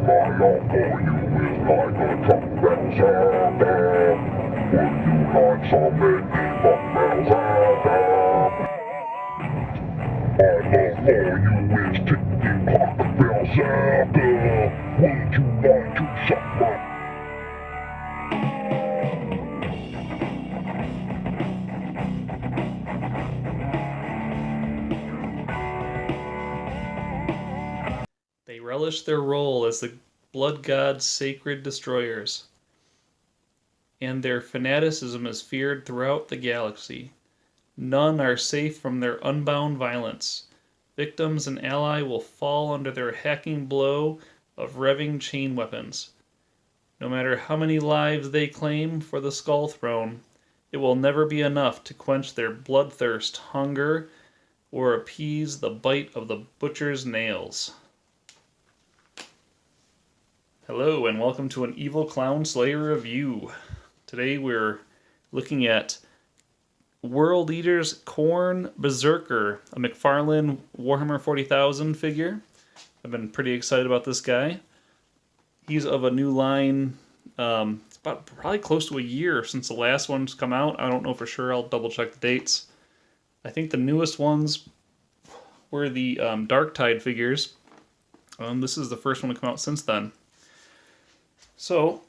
They relish their role as the blood god's sacred destroyers, and their fanaticism is feared throughout the galaxy. None are safe from their unbound violence. Victims and ally will fall under their hacking blow of revving chain weapons. No matter how many lives they claim for the Skull Throne, it will never be enough to quench their bloodthirst, hunger, or appease the bite of the butcher's nails. Hello, and welcome to an Evil Clown Slayer review. Today we're looking at World Eater's Khorne Berzerker, a McFarlane Warhammer 40,000 figure. I've been pretty excited about this guy. He's of a new line. It's about probably close to a year since the last one's come out. I don't know for sure. I'll double check the dates. I think the newest ones were the Darktide figures. This is the first one to come out since then. So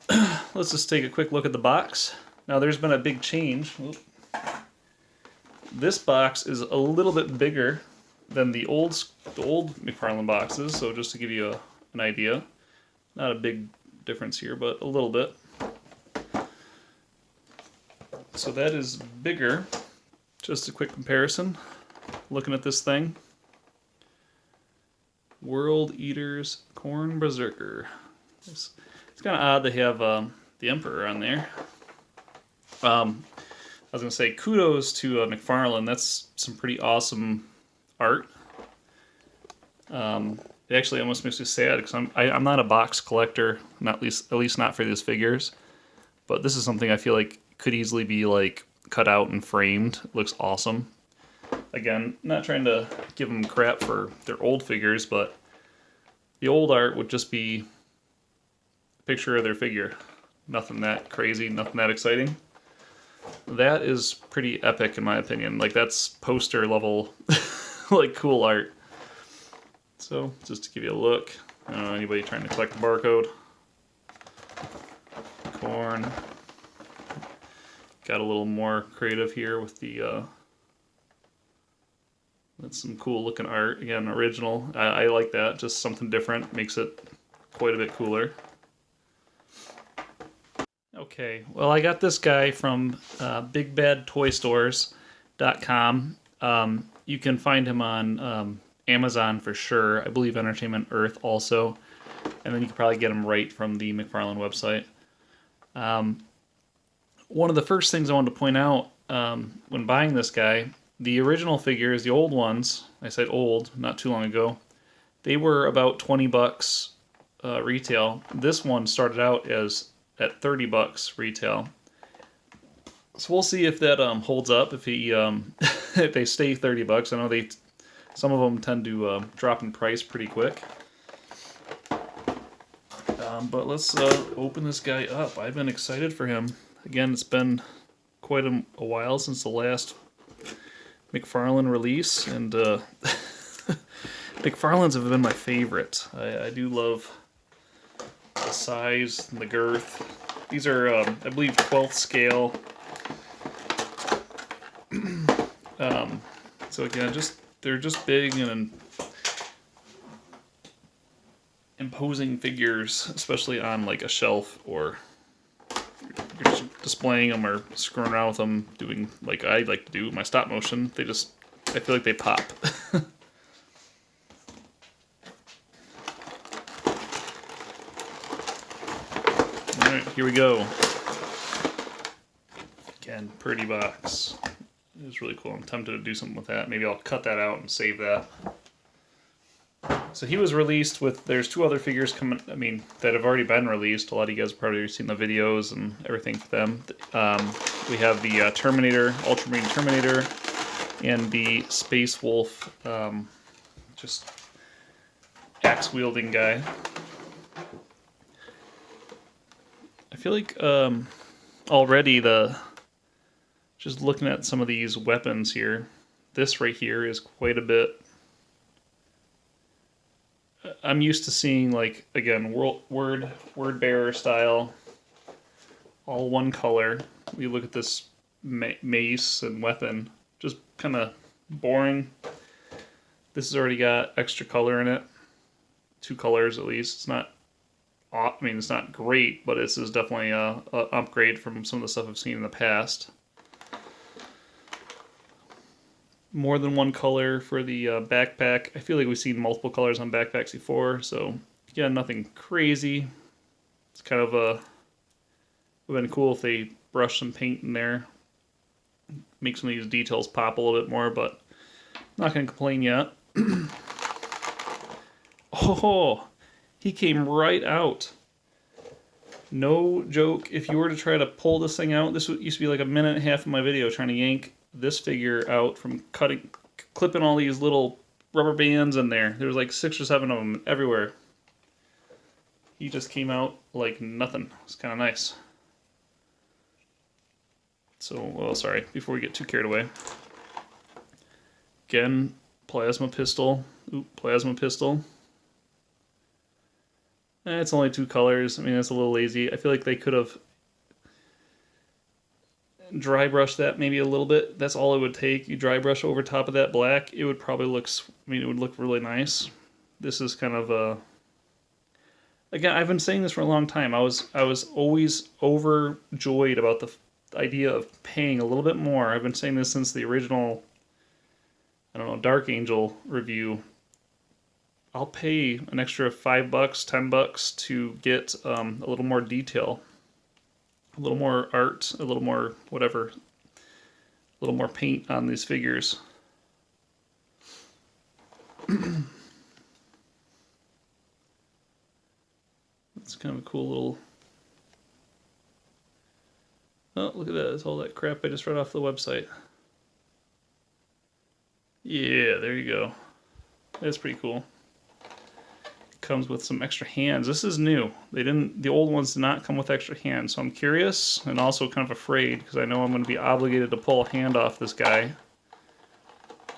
let's just take a quick look at the box. Now there's been a big change. This box is a little bit bigger than the old McFarlane boxes, so just to give you an idea. Not a big difference here, but a little bit. So that is bigger. Just a quick comparison. Looking at this thing. World Eater's Khorne Berzerker. It's kind of odd to have the Emperor on there. I was going to say, kudos to McFarlane. That's some pretty awesome art. It actually almost makes me sad because I'm not a box collector, at least not for these figures. But this is something I feel like could easily be like cut out and framed. It looks awesome. Again, not trying to give them crap for their old figures, but the old art would just be a picture of their figure. Nothing that crazy, nothing that exciting. That is pretty epic in my opinion. Like, that's poster level like cool art. So just to give you a look, I don't know, anybody trying to collect the barcode. Khorne. Got a little more creative here with the that's some cool looking art. Again, original. I like that. Just something different. Makes it quite a bit cooler. Okay, well, I got this guy from bigbadtoystores.com. You can find him on Amazon for sure. I believe Entertainment Earth also. And then you can probably get him right from the McFarlane website. One of the first things I wanted to point out when buying this guy, the original figures, the old ones, I said old, not too long ago, they were about 20 bucks retail. This one started out at 30 bucks retail. So we'll see if that holds up, if he if they stay 30 bucks. I know some of them tend to drop in price pretty quick. But let's open this guy up. I've been excited for him. Again, it's been quite a while since the last McFarlane release, and McFarlane's have been my favorite. I do love the size and the girth. These are, I believe, 12th scale. So again, they're just big and imposing figures, especially on like a shelf, or you're just displaying them or screwing around with them, doing like I like to do with my stop motion. I feel like they pop. Alright, here we go. Again, pretty box. It was really cool. I'm tempted to do something with that. Maybe I'll cut that out and save that. So he was released with, there's two other figures coming, that have already been released. A lot of you guys have probably seen the videos and everything for them. We have the Terminator, Ultramarine Terminator, and the Space Wolf, just axe-wielding guy. feel like already just looking at some of these weapons here, this right here is quite a bit. I'm used to seeing, like, again, word bearer style, all one color. We look at this mace and weapon, just kind of boring. This has already got extra color in it, 2 colors at least. It's not, I mean, it's not great, but this is definitely a upgrade from some of the stuff I've seen in the past. More than one color for the backpack. I feel like we've seen multiple colors on backpacks before, so again, nothing crazy. It's kind of would have been cool if they brushed some paint in there, make some of these details pop a little bit more, but not going to complain yet. Oh, he came right out. No joke. If you were to try to pull this thing out, this used to be like a minute and a half of my video trying to yank this figure out from clipping all these little rubber bands in there. There was like 6 or 7 of them everywhere. He just came out like nothing. It's kind of nice. So, well, sorry, before we get too carried away. Again, plasma pistol. Oop, plasma pistol. It's only 2 colors. I mean, that's a little lazy. I feel like they could have dry brushed that maybe a little bit. That's all it would take. You dry brush over top of that black, it would probably look, I mean, it would look really nice. This is kind of a, again, I've been saying this for a long time. I was always overjoyed about the idea of paying a little bit more. I've been saying this since the original, I don't know, Dark Angel review. I'll pay an extra $5, $10 to get a little more detail, a little more art, a little more whatever, a little more paint on these figures. It's kind of a cool little... Oh, look at that. That's all that crap I just read off the website. Yeah, there you go. That's pretty cool. Comes with some extra hands. This is new. The old ones did not come with extra hands, so I'm curious and also kind of afraid because I know I'm going to be obligated to pull a hand off this guy.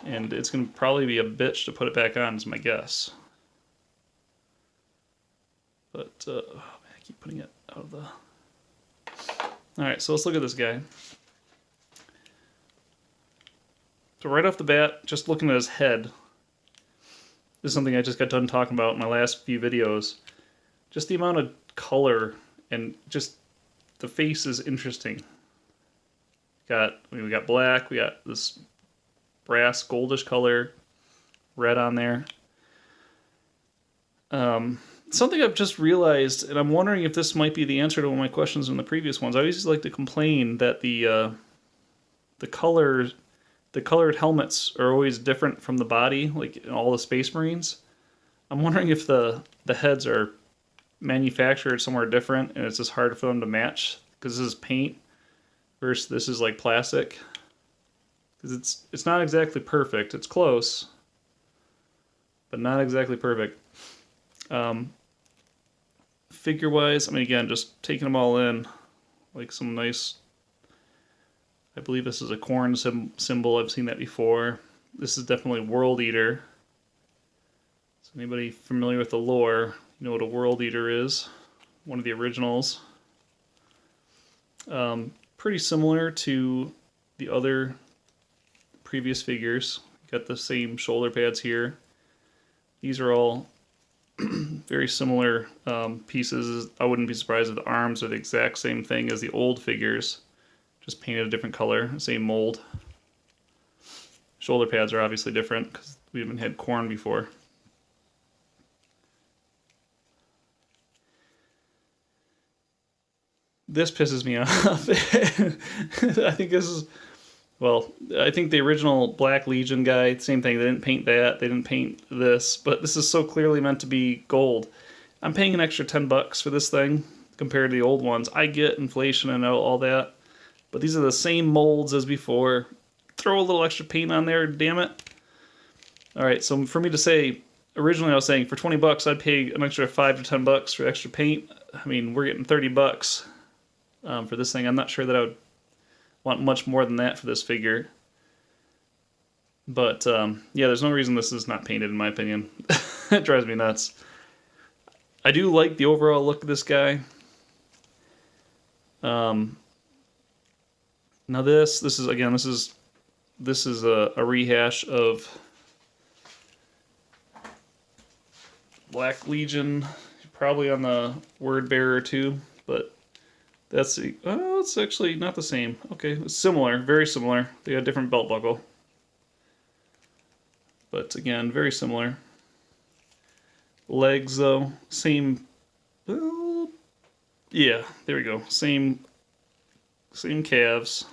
And it's going to probably be a bitch to put it back on, is my guess. But, oh man, I keep putting it out of the... Alright, so let's look at this guy. So right off the bat, just looking at his head, this is something I just got done talking about in my last few videos. Just the amount of color and just the face is interesting. We got black, we got this brass goldish color, red on there. Something I've just realized, and I'm wondering if this might be the answer to one of my questions in the previous ones. I always like to complain that the colored helmets are always different from the body, like in all the Space Marines. I'm wondering if the heads are manufactured somewhere different, and it's just hard for them to match because this is paint versus this is like plastic. Because it's not exactly perfect. It's close, but not exactly perfect. Figure-wise, I mean, again, just taking them all in, like some nice... I believe this is a Khorne symbol. I've seen that before. This is definitely World Eater. So anybody familiar with the lore, you know what a World Eater is. One of the originals. Pretty similar to the other previous figures. Got the same shoulder pads here. These are all very similar pieces. I wouldn't be surprised if the arms are the exact same thing as the old figures. Just painted a different color, same mold. Shoulder pads are obviously different because we haven't had Khorne before. This pisses me off. I think this is, well, I think the original Black Legion guy, same thing. They didn't paint that. They didn't paint this. But this is so clearly meant to be gold. I'm paying an extra $10 for this thing compared to the old ones. I get inflation and all that. But these are the same molds as before. Throw a little extra paint on there, damn it. Alright, so for me to say, originally I was saying for $20 I'd pay an extra $5 to $10 for extra paint. I mean, we're getting $30. for this thing. I'm not sure that I would want much more than that for this figure. But yeah, there's no reason this is not painted, in my opinion. It drives me nuts. I do like the overall look of this guy. Now this is again, this is a rehash of Black Legion, probably on the word bearer too, but that's it's actually not the same. Okay, it's similar, very similar. They got a different belt buckle, but again, very similar. Legs though, same. Yeah, there we go. Same calves.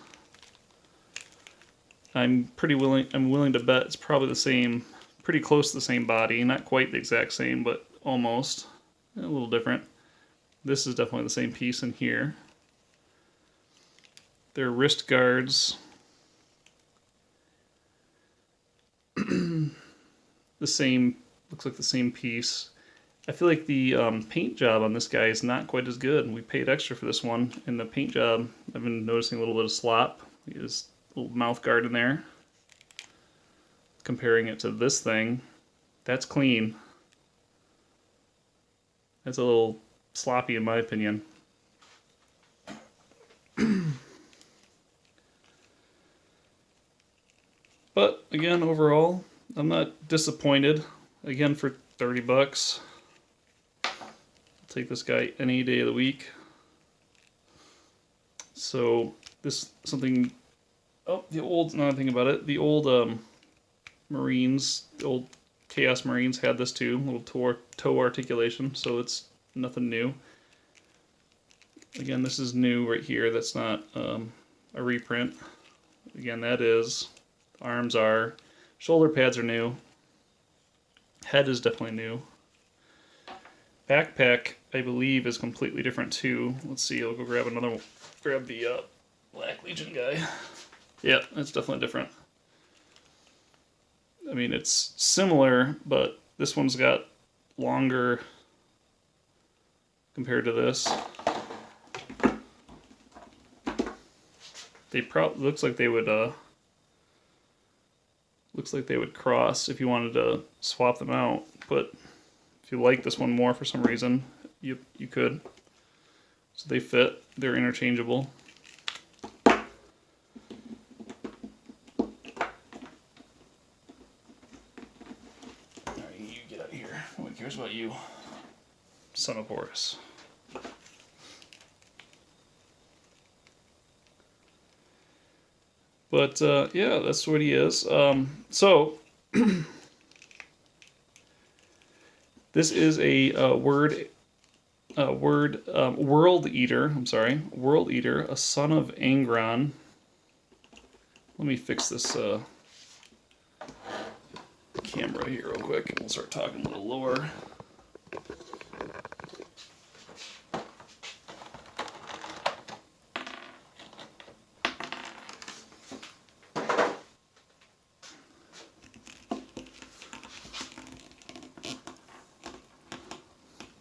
I'm willing to bet it's probably the same, pretty close to the same body. Not quite the exact same, but almost. A little different. This is definitely the same piece in here. Their wrist guards. The same, looks like the same piece. I feel like the paint job on this guy is not quite as good. We paid extra for this one, and the paint job, I've been noticing a little bit of slop. His little mouth guard in there. Comparing it to this thing, that's clean. That's a little sloppy in my opinion. But again, overall, I'm not disappointed. Again, for 30 bucks. I'll take this guy any day of the week. So this something. Oh, the old. Another thing about it, the old Marines, the old Chaos Marines had this too. Little toe articulation. So it's nothing new. Again, this is new right here. That's not a reprint. Again, that is. Arms are. Shoulder pads are new. Head is definitely new. Backpack, I believe, is completely different too. Let's see, I'll go grab another one. Grab the Black Legion guy. Yeah, it's definitely different. I mean, it's similar, but this one's got longer compared to this. They looks like they would cross if you wanted to swap them out, but if you like this one more for some reason, you could. So they fit, they're interchangeable. Alright, you get out of here. Nobody cares about you, son of Horus. But yeah, that's what he is. So this is a world eater. I'm sorry, world eater, a son of Angron. Let me fix this camera here real quick, and we'll start talking a little lower.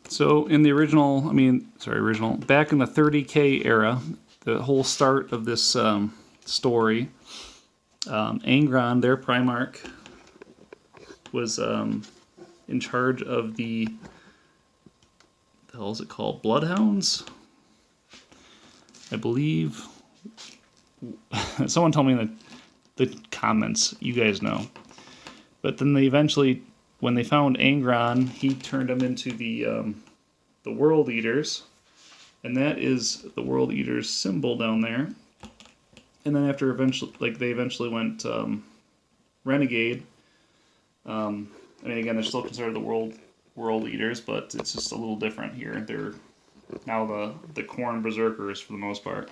So in the original, back in the 30K era, the whole start of this story, Angron, their Primarch, was in charge of the hell is it called? Bloodhounds? I believe. Someone told me in the comments, you guys know. But then they eventually, when they found Angron, he turned them into the World Eaters, and that is the World Eaters symbol down there. And then after they eventually went Renegade. I mean, again, they're still considered the World Eaters, but it's just a little different here. They're now the Khorne Berzerkers for the most part.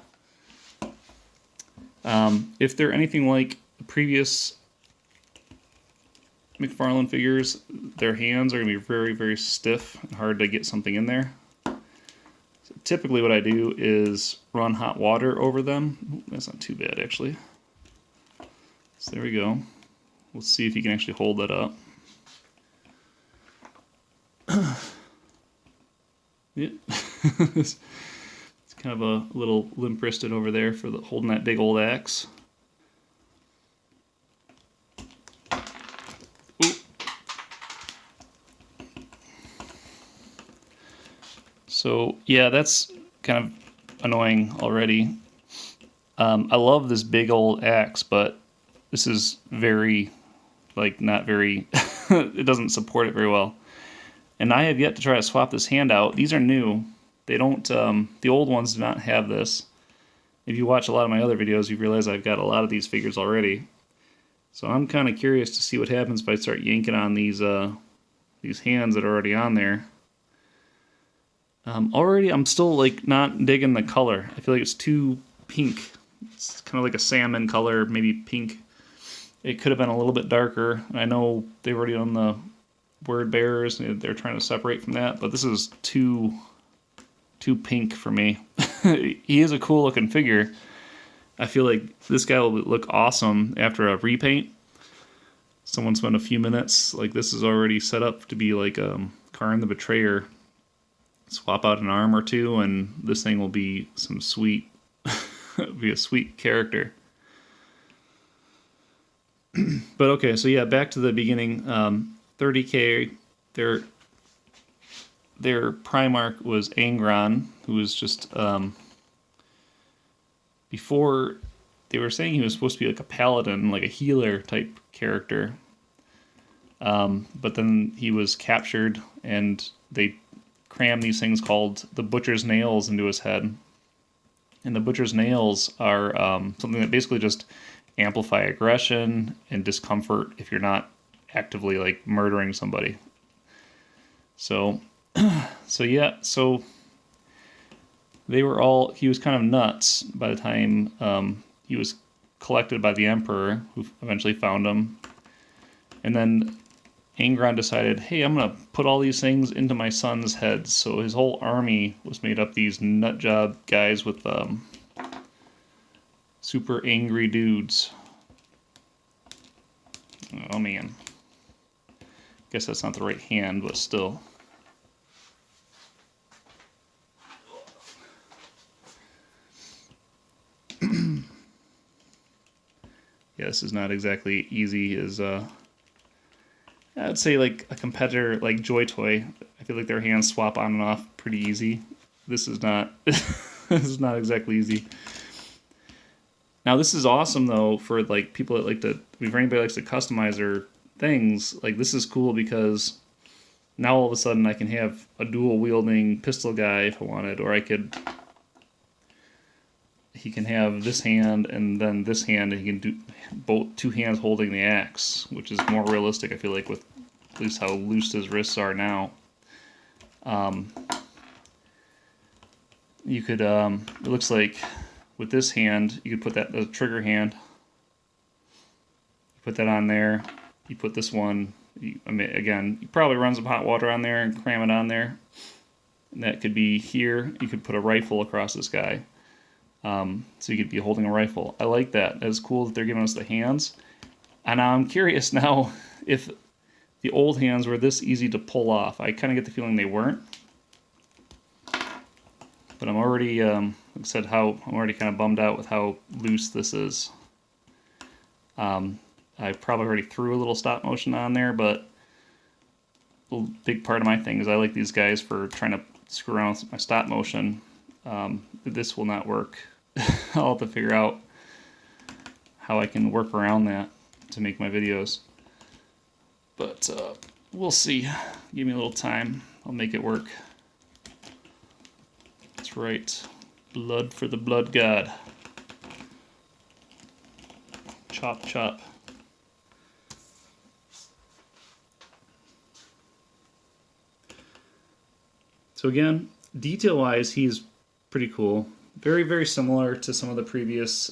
If they're anything like the previous McFarlane figures, their hands are going to be very, very stiff and hard to get something in there. So typically what I do is run hot water over them. Ooh, that's not too bad, actually. So there we go. Let's see if you can actually hold that up. Yeah. It's Kind of a little limp-wristed over there for holding that big old axe. Ooh. So yeah, that's kind of annoying already. I love this big old axe, but this is very, like, not very, it doesn't support it very well. And I have yet to try to swap this hand out. These are new. They don't, the old ones do not have this. If you watch a lot of my other videos, you realize I've got a lot of these figures already. So I'm kind of curious to see what happens if I start yanking on these hands that are already on there. I'm still, like, not digging the color. I feel like it's too pink. It's kind of like a salmon color, maybe pink. It could have been a little bit darker. I know they've already done the word bearers, and they're trying to separate from that, but this is too pink for me. He is a cool looking figure. I feel like this guy will look awesome after a repaint. Someone spent a few minutes, like, this is already set up to be like Khorne the Betrayer. Swap out an arm or two, and this thing will be some sweet, be a sweet character. But okay, so yeah, back to the beginning. 30K, their Primarch was Angron, who was just, before, they were saying he was supposed to be like a paladin, like a healer type character. But then he was captured, and they crammed these things called the Butcher's Nails into his head. And the Butcher's Nails are something that basically just amplify aggression and discomfort if you're not actively, like, murdering somebody. So yeah, so they were all, he was kind of nuts by the time he was collected by the Emperor, who eventually found him. And then Angron decided, hey, I'm going to put all these things into my son's head. So his whole army was made up these nutjob guys with super angry dudes. Oh man. Guess that's not the right hand, but still. Yeah, this is not exactly easy as I'd say like a competitor like Joy Toy. I feel like their hands swap on and off pretty easy. This is not this is not exactly easy. Now this is awesome though for like people that like to, if anybody likes to customize their things, like this is cool because now all of a sudden I can have a dual wielding pistol guy if I wanted, or he can have this hand and then this hand, and he can do both, two hands holding the axe, which is more realistic, I feel like, with at least how loose his wrists are now. You could, it looks like with this hand, you could put that, the trigger hand, put that on there, you put this one, I mean, again, you probably run some hot water on there and cram it on there, and that could be here. You could put a rifle across this guy. So you could be holding a rifle. I like that. It's cool that they're giving us the hands. And I'm curious now if the old hands were this easy to pull off. I kind of get the feeling they weren't. But I'm already, like I said, I'm already kind of bummed out with how loose this is. I probably already threw a little stop motion on there, but a big part of my thing is I like these guys for trying to screw around with my stop motion. This will not work. I'll have to figure out how I can work around that to make my videos. But we'll see. Give me a little time. I'll make it work. That's right. Blood for the blood god. Chop, chop. So again, detail-wise, he's pretty cool. Very, very similar to some of the previous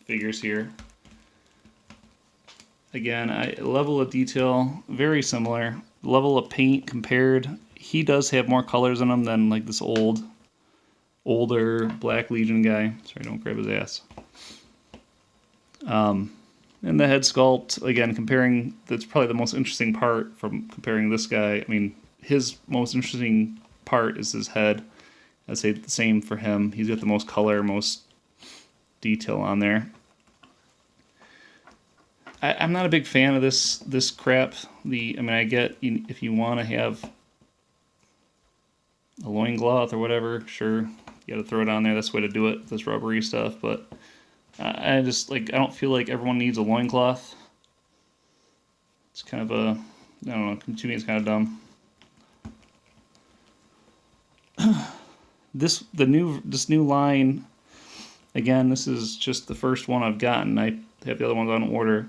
figures here. Again, level of detail, very similar. Level of paint compared, he does have more colors in him than like this older Black Legion guy. Sorry, don't grab his ass. And the head sculpt, again, comparing, that's probably the most interesting part from comparing this guy. I mean, his most interesting part is his head. I'd say the same for him. He's got the most color, most detail on there. I'm not a big fan of this crap. I mean, I get if you want to have a loincloth or whatever, sure, you got to throw it on there. That's the way to do it, this rubbery stuff. But I just, like, I don't feel like everyone needs a loincloth. It's kind of a, I don't know, to me it's kind of dumb. This new line, again, this is just the first one I've gotten. I have the other ones on order.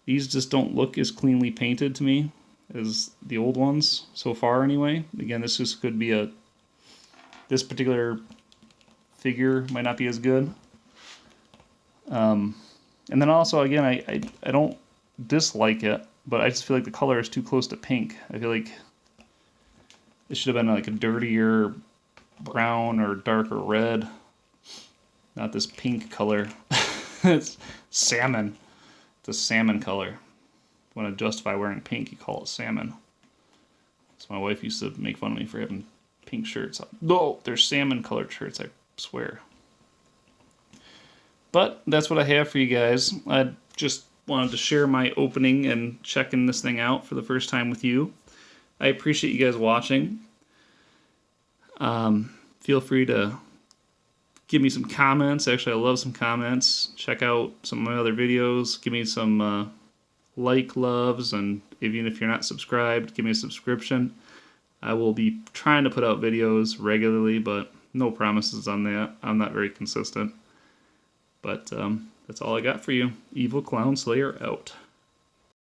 These just don't look as cleanly painted to me as the old ones so far anyway. Again, this just could be this particular figure might not be as good. And then also, again, I don't dislike it, but I just feel like the color is too close to pink. I feel like it should have been like a dirtier brown or darker red, not this pink color. It's salmon. It's a salmon color. If you want to justify wearing pink, you call it salmon. So my wife used to make fun of me for having pink shirts. No, they're salmon colored shirts, I swear. But that's what I have for you guys. I just wanted to share my opening and checking this thing out for the first time with you. I appreciate you guys watching. Feel free to give me some comments. Actually, I love some comments. Check out some of my other videos. Give me some loves, and even if you're not subscribed, give me a subscription. I will be trying to put out videos regularly, but no promises on that. I'm not very consistent. But that's all I got for you. Evil Clown Slayer out.